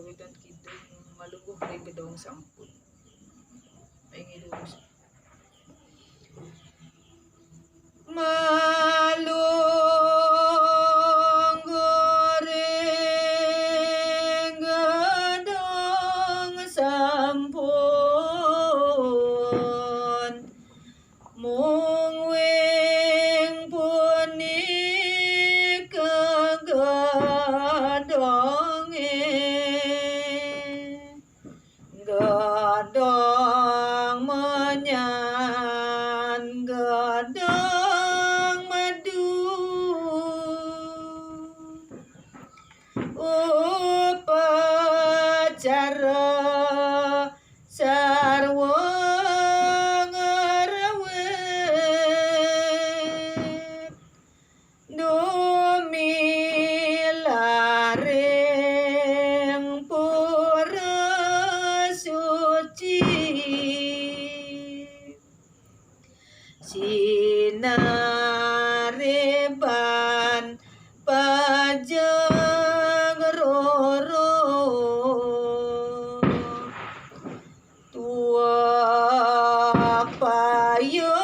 kawitan kidong malugok kay bidong sampun. Ay ngidus. Malunggoreng gadong sampun mungwing punik kagadonge gadong menyan gadong madu upacara sarwa ngarawet dumilareng pura suci sinareban pajang roro tua payo